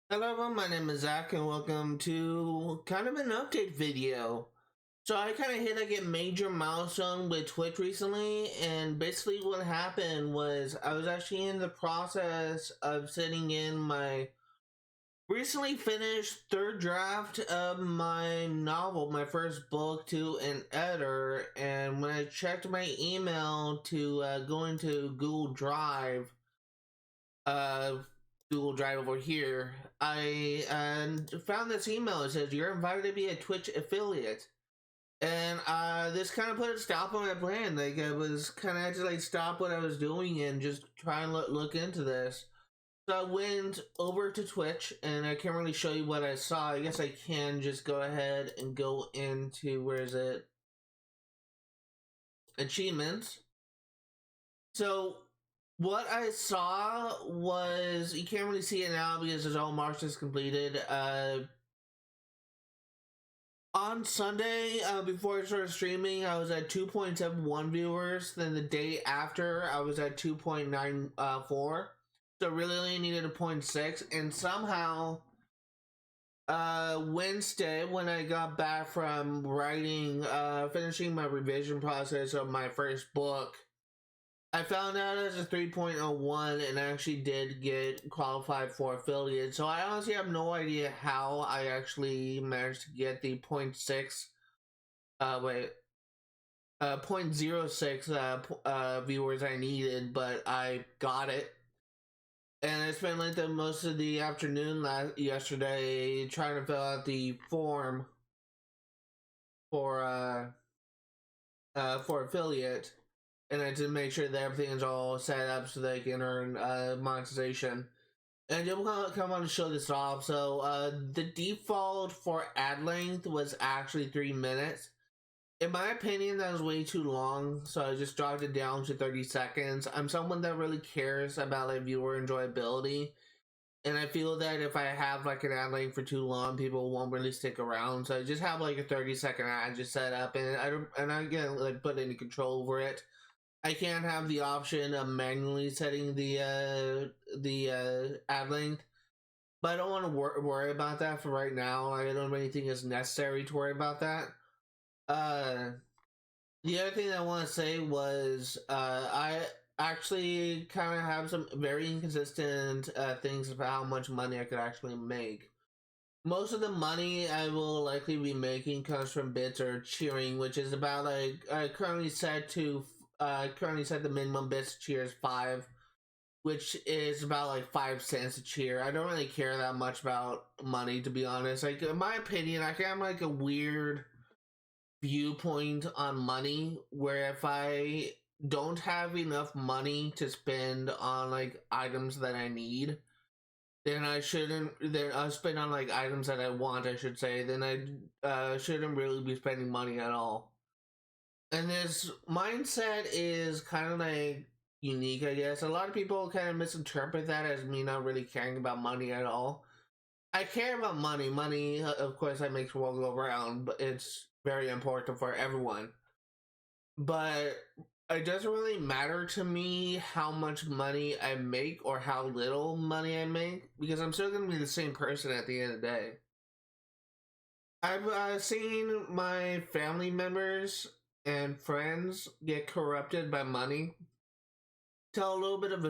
Hello everyone, my name is Zach and welcome to kind of an update video. So I kind of hit like a major milestone with Twitch recently, and basically what happened was I was actually in the process of sending in my recently finished third draft of my novel, my first book, to an editor, and when I checked my email to go into uh, Google Drive over here, I found this email. It says you're invited to be a Twitch affiliate, and this kind of put a stop on my plan. Like I was kind of had to like stop what I was doing and just try and look into this. So I went over to Twitch, and I can't really show you what I saw. I guess I can just go ahead and go into where is it? Achievements. So what I saw was you can't really see it now because it's all marked as completed. On Sunday, before I started streaming, I was at 2.71 viewers. Then the day after, I was at 2.94. So really only needed a 0.6. And somehow, Wednesday, when I got back from finishing my revision process of my first book, I found out as a 3.01 and actually did get qualified for affiliate. So I honestly have no idea how I actually managed to get the point 0.6 wait 0.06 viewers I needed, but I got it. And I spent like the most of the afternoon yesterday trying to fill out the form for for affiliate, and I did make sure that everything is all set up so they can earn monetization. And I'm gonna come on to show this off. So the default for ad length was actually 3 minutes. In my opinion, that was way too long, so I just dropped it down to 30 seconds. I'm someone that really cares about like viewer enjoyability, and I feel that if I have like an ad length for too long, people won't really stick around. So I just have like a 30-second ad just set up, and I can't like put any control over it. I can't have the option of manually setting the ad length, but I don't want to worry about that for right now. I don't really think it's necessary to worry about that. Uh, the other thing I want to say was I actually kind of have some very inconsistent things about how much money I could actually make. Most of the money I will likely be making comes from bits or cheering, which is about like I currently set the minimum bits cheer is 5, which is about like 5 cents a cheer. I don't really care that much about money, to be honest. Like in my opinion, I have like a weird viewpoint on money where if I don't have enough money to spend on like items that I need, then I shouldn't. Then I spend on like items that I want, I should say. Then I shouldn't really be spending money at all. And this mindset is kind of like unique, I guess. A lot of people kind of misinterpret that as me not really caring about money at all. I care about money. Money, of course, that makes the world go round, but it's very important for everyone. But it doesn't really matter to me how much money I make or how little money I make because I'm still going to be the same person at the end of the day. I've seen my family members and friends get corrupted by money. Tell a little bit of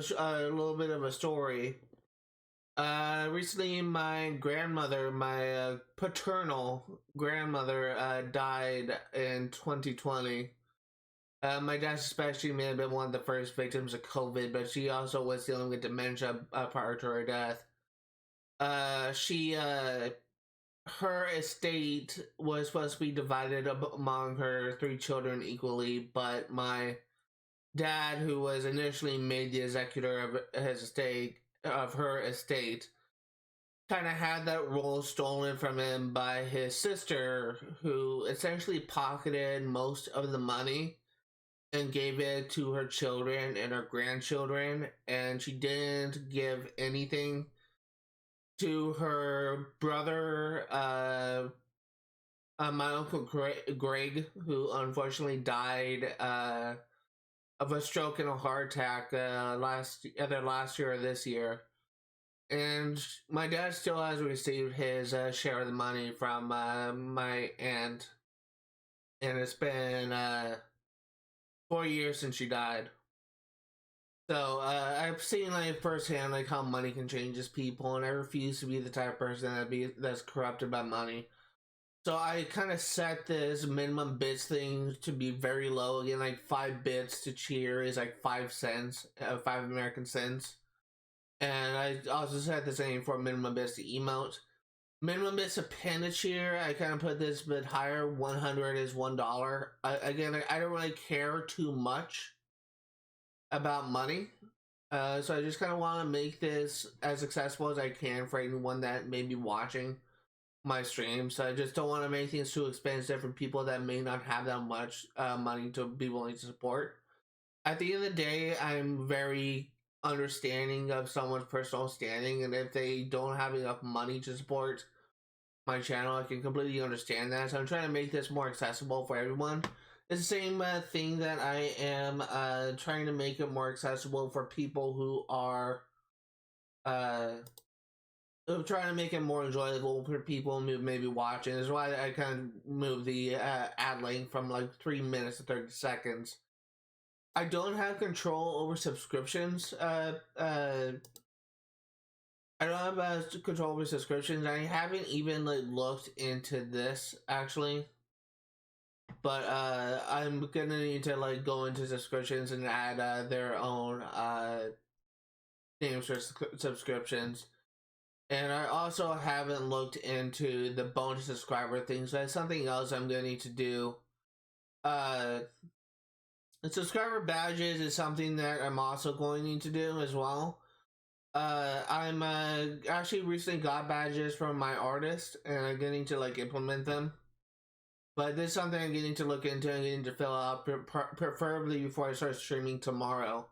a story. Recently, my grandmother, my paternal grandmother, died in 2020. My dad suspects she may have been one of the first victims of COVID, but she also was dealing with dementia prior to her death. She her estate was supposed to be divided among her 3 children equally, but my dad, who was initially made the executor of her estate, kind of had that role stolen from him by his sister, who essentially pocketed most of the money and gave it to her children and her grandchildren, and she didn't give anything to her brother, my uncle Greg, who unfortunately died of a stroke and a heart attack either last year or this year. and my dad still has received his share of the money from my aunt, and it's been 4 years since she died. So I've seen like firsthand like how money can change people, and I refuse to be the type of person that's corrupted by money. So I kind of set this minimum bits thing to be very low. Again, like 5 bits to cheer is like 5 cents, 5 American cents. And I also set the same for minimum bits to emote. Minimum bits to pin to cheer, I kind of put this a bit higher. 100 is $1. Again, I don't really care too much about money. So I just kind of want to make this as accessible as I can for anyone that may be watching my stream. So I just don't want to make things too expensive for people that may not have that much money to be willing to support. At the end of the day, I'm very understanding of someone's personal standing, and if they don't have enough money to support my channel, I can completely understand that. So I'm trying to make this more accessible for everyone. It's the same thing that I am trying to make it more accessible for people who are trying to make it more enjoyable for people who may be watching. That's why I kind of moved the ad length from like 3 minutes to 30 seconds. I don't have control over subscriptions. I don't have control over subscriptions. I haven't even like looked into this actually, but I'm gonna need to like go into subscriptions and add their own names for subscriptions. And I also haven't looked into the bonus subscriber thing, so that's something else I'm gonna need to do. The subscriber badges is something that I'm also going to need to do as well. I'm actually recently got badges from my artist, and I'm getting to like implement them. But this is something I'm getting to look into and getting to fill out, preferably before I start streaming tomorrow.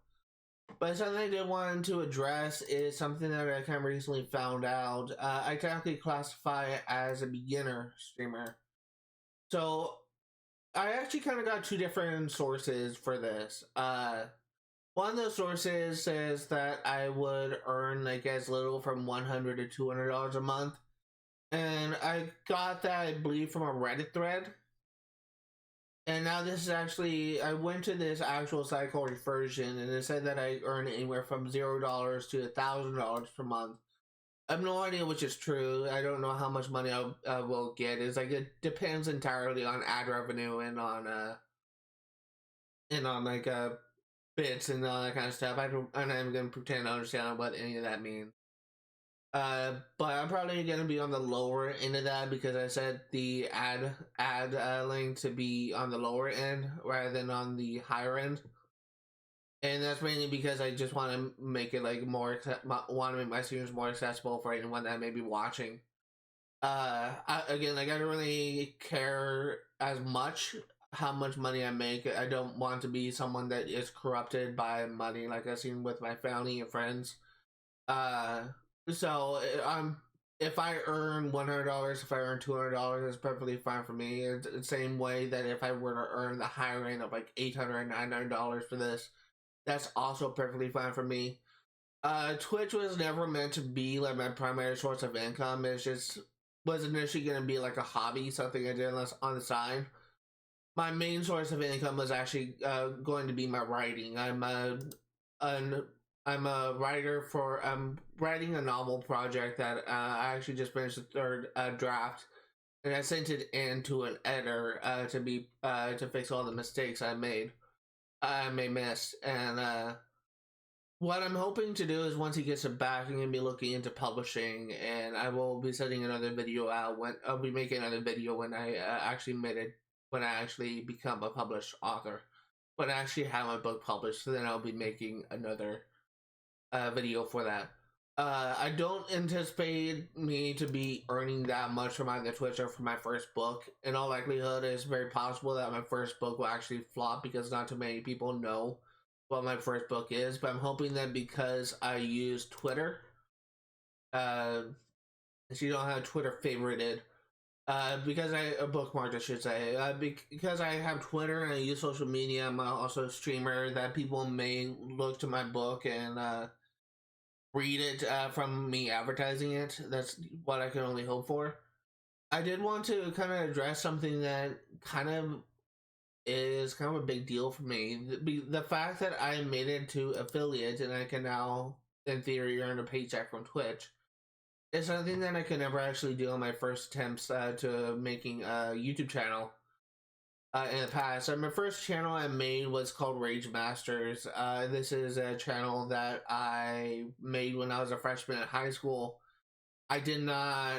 But something I did want to address is something that I kind of recently found out. I technically classify as a beginner streamer. So I actually kind of got two different sources for this. One of those sources says that I would earn like as little from $100 to $200 a month. And I got that, I believe, from a Reddit thread. And now this is actually, I went to this actual site called Reversion, and it said that I earn anywhere from $0 to $1,000 per month. I have no idea which is true. I don't know how much money I will get. It's like it depends entirely on ad revenue and on like bits and all that kind of stuff. I'm gonna pretend to understand what any of that means. But I'm probably gonna be on the lower end of that because I set the ad link to be on the lower end rather than on the higher end, and that's mainly because I just want to make it like want to make my streams more accessible for anyone that may be watching. Again, like I don't really care as much how much money I make. I don't want to be someone that is corrupted by money, like I've seen with my family and friends. So if I earn $100, if I earn $200, it's perfectly fine for me. It's the same way that if I were to earn the higher end of like $800, $900 for this, that's also perfectly fine for me. Twitch was never meant to be like my primary source of income. It's just was initially going to be like a hobby, something I did on the side. My main source of income was actually going to be my writing. I'm a writer for writing a novel project that I actually just finished the third draft, and I sent it in to an editor to fix all the mistakes I may miss. And what I'm hoping to do is once he gets it back, I'm gonna be looking into publishing, and I will be sending another video out when I'll be making another video when I actually become a published author. When I actually have my book published, so then I'll be making another video for that. I don't anticipate me to be earning that much from either Twitch or from my first book. In all likelihood, it's very possible that my first book will actually flop because not too many people know what my first book is. But I'm hoping that because I use Twitter, so you don't have Twitter favorited, because I bookmarked, I should say, because I have Twitter and I use social media. I'm also a streamer that people may look to my book and read it from me advertising it. That's what I can only hope for. I did want to kind of address something that kind of is kind of a big deal for me. The fact that I made it to affiliate and I can now, in theory, earn a paycheck from Twitch is something that I could never actually do on my first attempts to making a YouTube channel. In the past, my first channel I made was called Rage Masters. This is a channel that I made when I was a freshman in high school. I did not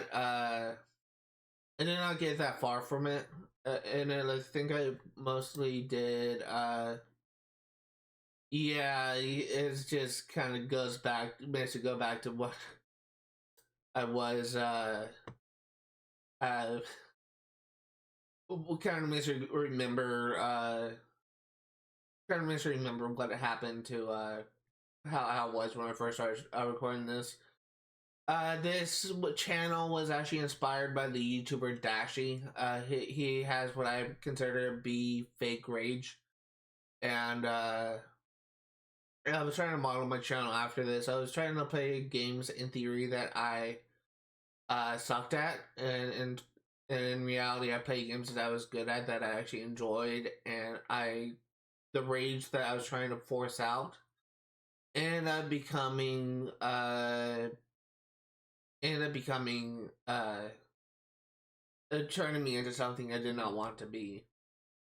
get that far from it, and I think I mostly did. Yeah, it just kind of goes back, makes it go back to what I was. Uh, kind of makes me remember. Kind of makes me remember what happened to how it was when I first started recording this. This channel was actually inspired by the YouTuber Dashi. He has what I consider to be fake rage, and I was trying to model my channel after this. I was trying to play games in theory that I sucked at, and in reality, I played games that I was good at, that I actually enjoyed, and the rage that I was trying to force out ended up becoming turning me into something I did not want to be.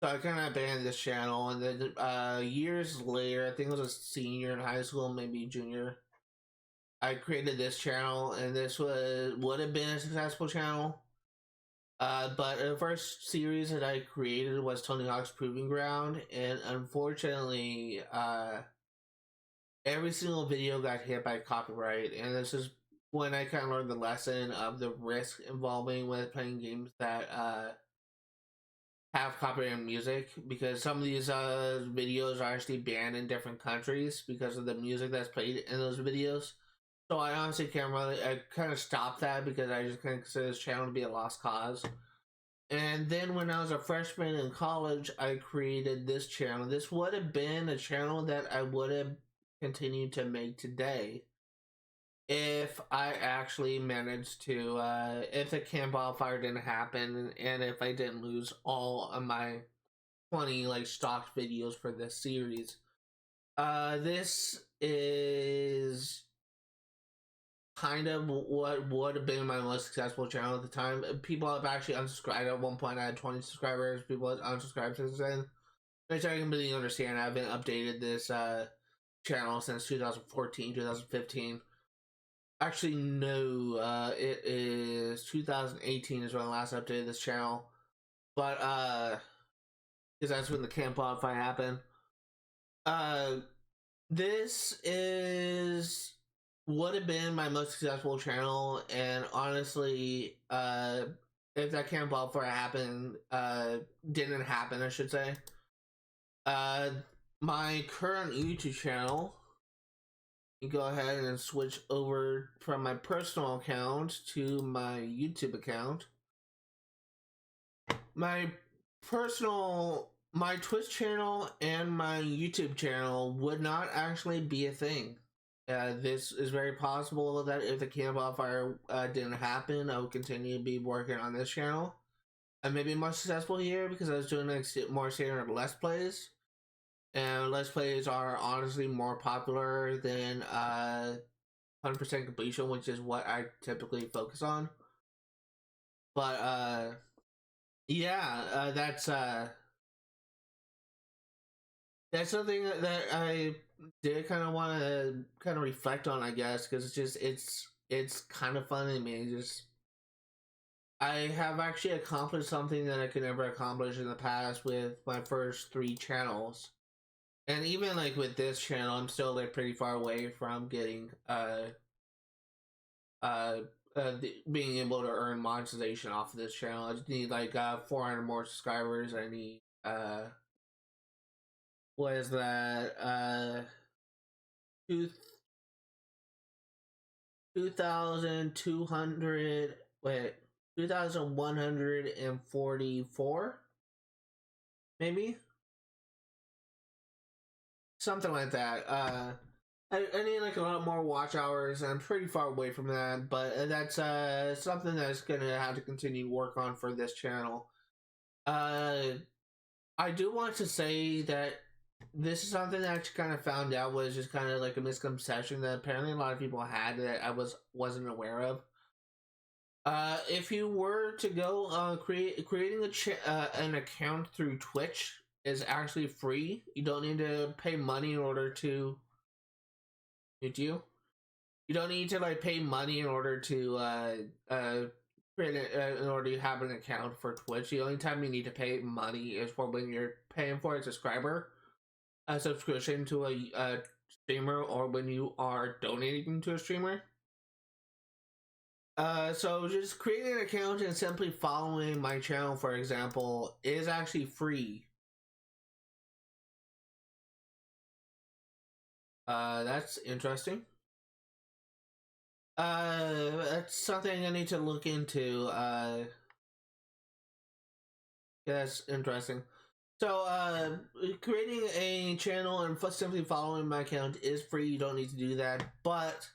So I kind of abandoned this channel, and then years later, I think it was a senior in high school, maybe junior, I created this channel, and this would have been a successful channel. But the first series that I created was Tony Hawk's Proving Ground, and unfortunately, every single video got hit by copyright, and this is when I kind of learned the lesson of the risk involving with playing games that have copyrighted music, because some of these videos are actually banned in different countries because of the music that's played in those videos. So I honestly can't really, I kind of stopped that because I just kind of consider this channel to be a lost cause. And then when I was a freshman in college, I created this channel. This would have been a channel that I would have continued to make today if I actually managed to, if the camp wildfire didn't happen, and if I didn't lose all of my 20 like stock videos for this series. This is kind of what would have been my most successful channel at the time. People have actually unsubscribed. At one point I had 20 subscribers. People have unsubscribed since then, which I completely understand. I haven't updated this channel since 2014, 2015. Actually, no, it is 2018 is when I last updated this channel. But because that's when the camp wildfire happened. This is would have been my most successful channel, and honestly, if that camp wildfire happened, didn't happen, I should say. My current YouTube channel, you go ahead and switch over from my personal account to my YouTube account. My Twitch channel and my YouTube channel would not actually be a thing. This is very possible that if the camp wildfire didn't happen, I would continue to be working on this channel. I may be more successful here because I was doing like more standard Let's Plays. And Let's Plays are honestly more popular than 100% completion, which is what I typically focus on. But yeah, that's something that I did kind of want to kind of reflect on, I guess, because it's kind of funny to me. Just I have actually accomplished something that I could never accomplish in the past with my first 3 channels, and even like with this channel, I'm still like pretty far away from getting being able to earn monetization off of this channel. I just need like 400 more subscribers. I need what is that? 2,200. Wait, 2,144, maybe something like that. I need like a lot more watch hours. I'm pretty far away from that, but that's something that's gonna have to continue to work on for this channel. Uh, I do want to say that this is something that I kind of found out was just kind of like a misconception that apparently a lot of people had that I wasn't aware of. If you were to go creating an account through Twitch is actually free. You don't need to pay money in order to. Did you? You don't need to like pay money in order to in order to have an account for Twitch. The only time you need to pay money is for when you're paying for a subscription to a streamer, or when you are donating to a streamer. So just creating an account and simply following my channel, for example, is actually free. That's interesting. That's something I need to look into. That's interesting. So, creating a channel and simply following my account is free. You don't need to do that. But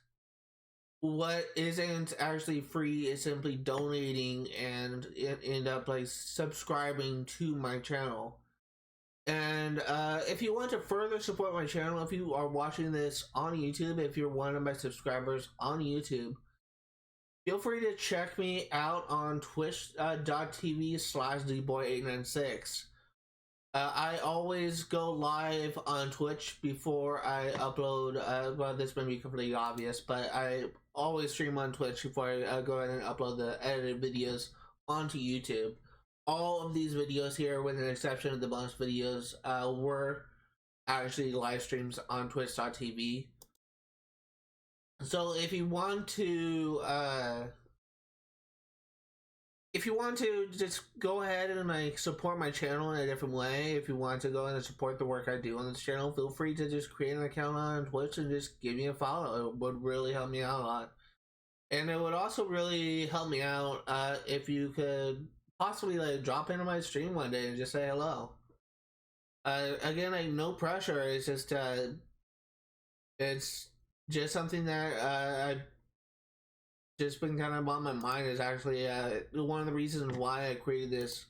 what isn't actually free is simply donating and end up like subscribing to my channel. And if you want to further support my channel, if you are watching this on YouTube, if you're one of my subscribers on YouTube, feel free to check me out on twitch.tv/zboy896. I always go live on Twitch before I upload. Well, this may be completely obvious, but I always stream on Twitch before I go ahead and upload the edited videos onto YouTube. All of these videos here, with an exception of the bonus videos, were actually live streams on twitch.tv. So if you want to just go ahead and like support my channel in a different way, if you want to go and support the work I do on this channel, feel free to just create an account on Twitch and just give me a follow. It would really help me out a lot. And it would also really help me out if you could possibly like drop into my stream one day and just say hello. Again, like no pressure. It's just something that I've just been kind of on my mind. Is actually one of the reasons why I created this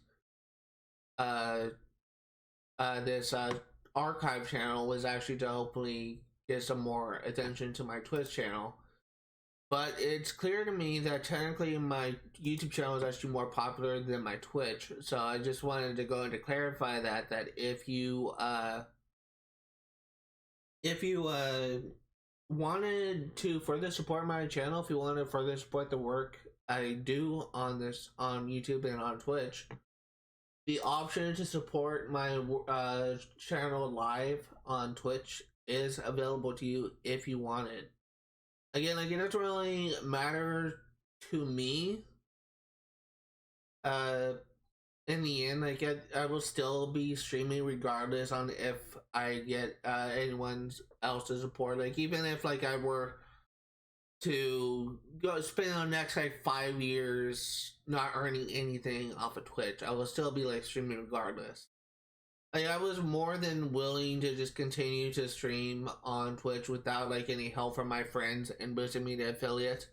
archive channel, was actually to hopefully get some more attention to my Twitch channel. But it's clear to me that technically my YouTube channel is actually more popular than my Twitch. So I just wanted to go and to clarify that if you wanted to further support my channel, if you want to further support the work I do on YouTube and on Twitch, the option to support my channel live on Twitch is available to you if you want it. Again, like it doesn't really matter to me. In the end, like I will still be streaming regardless on if I get anyone else to support. Like even if like I were to go spend the next like 5 years not earning anything off of Twitch, I will still be like streaming regardless. Like I was more than willing to just continue to stream on Twitch without like any help from my friends and boosting me to affiliate.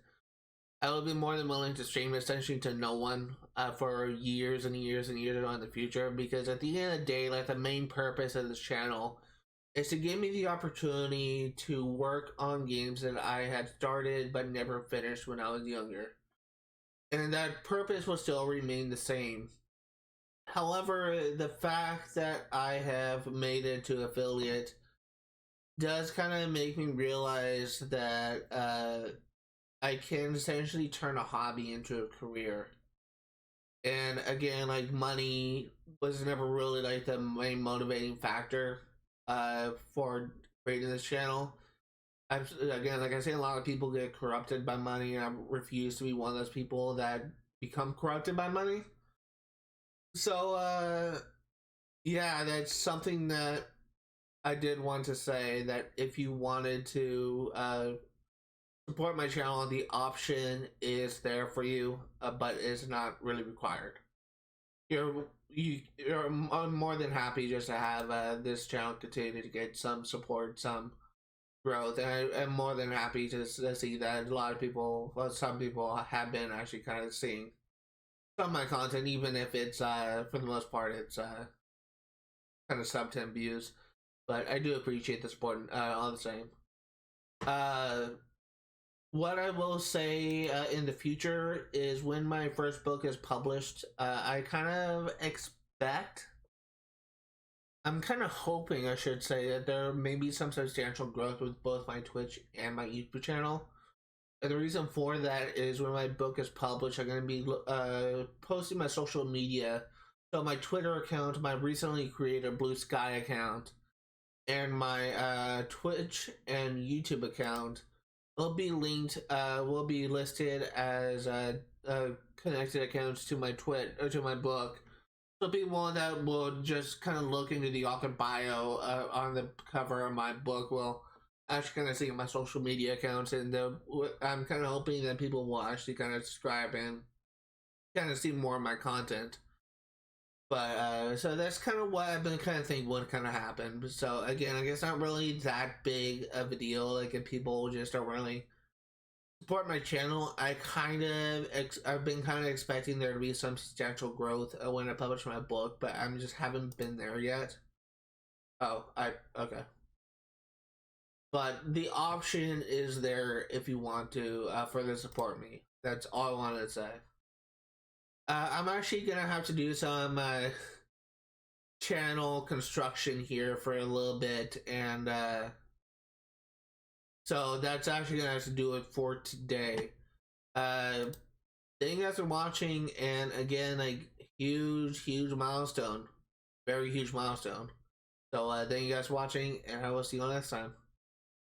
I would be more than willing to stream essentially to no one for years and years and years in the future, because at the end of the day, like the main purpose of this channel is to give me the opportunity to work on games that I had started but never finished when I was younger. And that purpose will still remain the same. However, the fact that I have made it to affiliate does kind of make me realize that I can essentially turn a hobby into a career. And again, like money was never really like the main motivating factor for creating this channel. Again, like I say, a lot of people get corrupted by money, and I refuse to be one of those people that become corrupted by money. So, yeah, that's something that I did want to say, that if you wanted to support my channel, the option is there for you, but it's not really required. You're more than happy just to have this channel continue to get some support, some growth, and I'm more than happy to see that a lot of people, well, some people have been actually kind of seeing some of my content, even if it's for the most part it's kind of sub 10 views. But I do appreciate the support all the same. What I will say in the future is when my first book is published, I kind of expect, I'm kind of hoping, I should say, that there may be some substantial growth with both my Twitch and my YouTube channel. And the reason for that is when my book is published, I'm going to be posting my social media. So my Twitter account, my recently created Blue Sky account, and my Twitch and YouTube account will be linked, will be listed as connected accounts to my or to my book. So people that will just kind of look into the author bio on the cover of my book will actually kind of see my social media accounts, and I'm kind of hoping that people will actually kind of subscribe and kind of see more of my content. But so that's kind of what I've been kind of thinking would kind of happen. So again, I guess not really that big of a deal. Like if people just don't really support my channel, I've been kind of expecting there to be some substantial growth when I publish my book, but I just haven't been there yet. Oh, okay. But the option is there if you want to further support me. That's all I wanted to say. I'm actually gonna have to do some channel construction here for a little bit, and so that's actually gonna have to do it for today. Thank you guys for watching, and again, like huge milestone, very huge milestone. So thank you guys for watching, and I will see you next time.